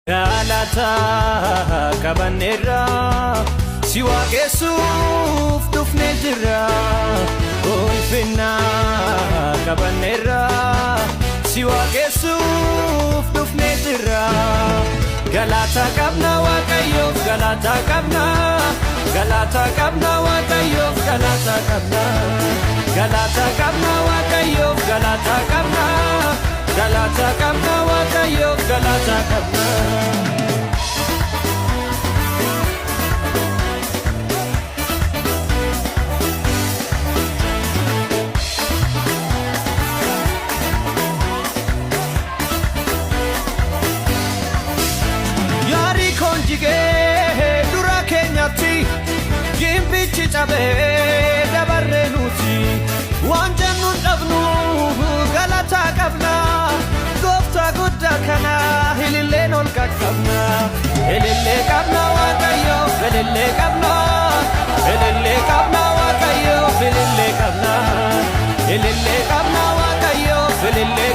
Galata kabanera siwa kesuf dufne jira ulfina kabanera siwa kesuf dufne jira Galata kabna wakayo galata kabna wakayo galata kabna wakayo galata kabna wakayo galata kabna Yari konjige dura kenyati Gimbichi chabe dabarre nuti Wanjanu tabnu galata kabna Gofta gudda kana hilile nol kakabna Hilile kabna wakayo hilile kabna wakayo hilile kabna wakayo hilile